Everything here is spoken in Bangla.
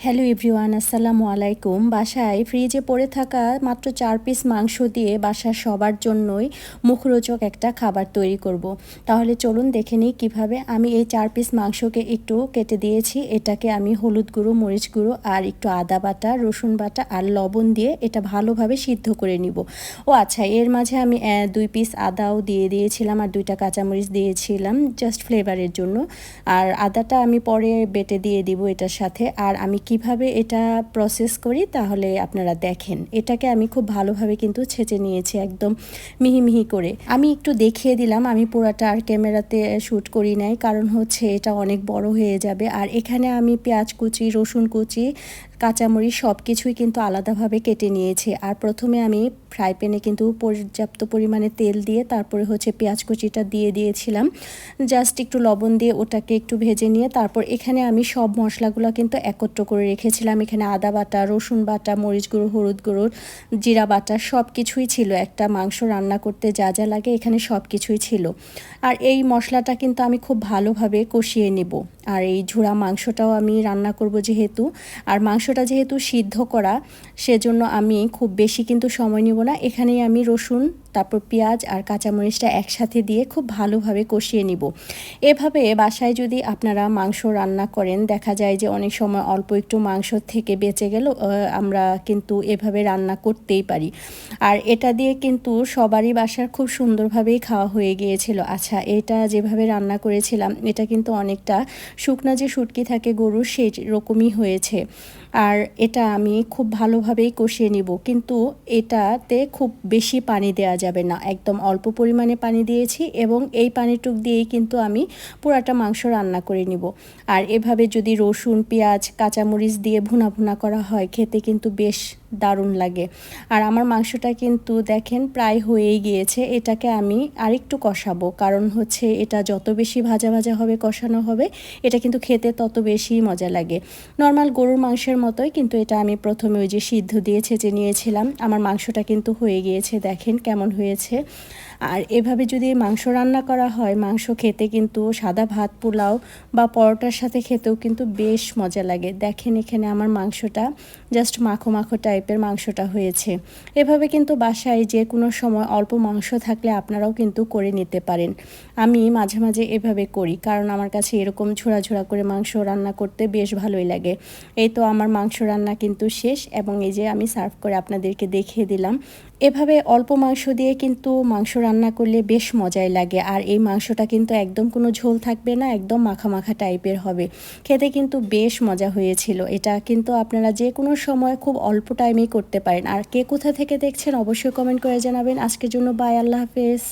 হ্যালো এভরিওয়ান, আসসালামু আলাইকুম। বাসায় ফ্রিজে পড়ে থাকা মাত্র 4 পিস মাংস দিয়ে বাসার সবার জন্যই মুখরোচক একটা খাবার তৈরি করব। তাহলে চলুন দেখে নিই কীভাবে। আমি এই 4 পিস মাংসকে একটু কেটে দিয়েছি। এটাকে আমি হলুদ গুঁড়ো, মরিচ গুঁড়ো আর একটু আদা বাটা, রসুন বাটা আর লবণ দিয়ে এটা ভালোভাবে সিদ্ধ করে নিব। ও আচ্ছা, এর মাঝে আমি 2 পিস আদাও দিয়ে দিয়েছিলাম আর 2টা কাঁচামরিচ দিয়েছিলাম জাস্ট ফ্লেভারের জন্য। আর আদাটা আমি পরে বেটে দিয়ে দিব এটার সাথে। আর আমি কিভাবে এটা প্রসেস করি তাহলে আপনারা দেখেন। এটাকে আমি খুব ভালোভাবে কিন্তু ছেঁচে নিয়েছি, একদম মিহি মিহি করে। আমি একটু দেখিয়ে দিলাম, আমি পুরাটা আর ক্যামেরাতে শ্যুট করি নাই, কারণ হচ্ছে এটা অনেক বড় হয়ে যাবে। আর এখানে আমি পেঁয়াজ কুচি, রসুন কুচি, কাঁচামরিচ সব কিছুই কিন্তু আলাদাভাবে কেটে নিয়েছি। আর প্রথমে আমি ফ্রাই প্যানে কিন্তু পর্যাপ্ত পরিমাণে তেল দিয়ে তারপরে হচ্ছে পেঁয়াজ কুচিটা দিয়ে দিয়েছিলাম, জাস্ট একটু লবণ দিয়ে ওটাকে একটু ভেজে নিয়ে তারপর এখানে আমি সব মশলাগুলো কিন্তু একত্র করে রেখেছিলাম। এখানে আদা বাটা, রসুন বাটা, মরিচ গুঁড়ো, হলুদ গুঁড়ো, জিরা বাটা সব কিছুই ছিল। একটা মাংস রান্না করতে যা যা লাগে এখানে সব কিছুই ছিল। আর এই মশলাটা কিন্তু আমি খুব ভালোভাবে কষিয়ে নেব। আর এই ঝুরা মাংসটাও আমি রান্না করব যেহেতু, আর মাংসটা যেহেতু সিদ্ধ করা সেজন্য আমি খুব বেশি কিন্তু সময় নেব না। এখানেই আমি রসুন, তারপর পেঁয়াজ আর কাঁচামরিচটা একসাথে দিয়ে খুব ভালোভাবে কষিয়ে নিব। এভাবে বাসায় যদি আপনারা মাংস রান্না করেন, দেখা যায় যে অনেক সময় অল্প একটু মাংস থেকে বেঁচে গেল, আমরা কিন্তু এভাবে রান্না করতেই পারি। আর এটা দিয়ে কিন্তু সবারই বাসার খুব সুন্দরভাবেই খাওয়া হয়ে গিয়েছিল। আচ্ছা, এটা যেভাবে রান্না করেছিলাম এটা কিন্তু অনেকটা শুকনা যে শুটকি থাকে গরুর সেই রকমই হয়েছে। আর এটা আমি খুব ভালোভাবেই কষিয়ে নিব, কিন্তু এটাতে খুব বেশি পানি দেওয়া যাবে না, একদম অল্প পরিমাণে পানি দিয়েছি এবং এই পানিটুক দিয়েই কিন্তু আমি পুরাটা মাংস রান্না করে নিব। আর এভাবে যদি রসুন, পেঁয়াজ, কাঁচামরিচ দিয়ে ভুনা ভুনা করা হয় খেতে কিন্তু বেশ দারুণ লাগে। আর আমার মাংসটা কিন্তু দেখেন প্রায় হয়েই গিয়েছে। এটাকে আমি আরেকটু কষাবো, কারণ হচ্ছে এটা যত বেশি ভাজা ভাজা হবে, কষানো হবে, এটা কিন্তু খেতে তত বেশি মজা লাগে। নর্মাল গরুর মাংসের মতোই, কিন্তু এটা আমি প্রথমে ওই যে সিদ্ধ দিয়ে ছেঁচে নিয়েছিলাম। আমার মাংসটা কিন্তু হয়ে গিয়েছে, দেখেন কেমন হয়েছে। আর এভাবে যদি মাংস রান্না করা হয়, মাংস খেতে কিন্তু সাদা ভাত, পোলাও বা পরোটার সাথে খেতেও কিন্তু বেশ মজা লাগে। দেখেন এখানে আমার মাংসটা জাস্ট মাখো মাখো টাইপের মাংসটা হয়েছে। এভাবে কিন্তু বাসায় যে কোনো সময় অল্প মাংস থাকলে আপনারাও কিন্তু করে নিতে পারেন। আমি মাঝে মাঝে এভাবে করি, কারণ আমার কাছে এরকম ঝোড়া ঝোড়া করে মাংস রান্না করতে বেশ ভালোই লাগে। এই তো আমার মাংস রান্না কিন্তু শেষ এবং এই যে আমি সার্ভ করে আপনাদেরকে দেখিয়ে দিলাম। এভাবে অল্প মাংস দিয়ে কিন্তু মাংস রান্না করলে বেশ মজাই লাগে। আর এই মাংসটা কিন্তু একদম কোনো ঝোল থাকবে না, একদম মাখা মাখা টাইপের হবে। খেতে কিন্তু বেশ মজা হয়েছিল। এটা কিন্তু আপনারা যে কোনো সময় খুব অল্প টাইমেই করতে পারেন। আর কে কোথা থেকে দেখছেন অবশ্যই কমেন্ট করে জানাবেন। আজকের জন্য বাই, আল্লাহ হাফেজ।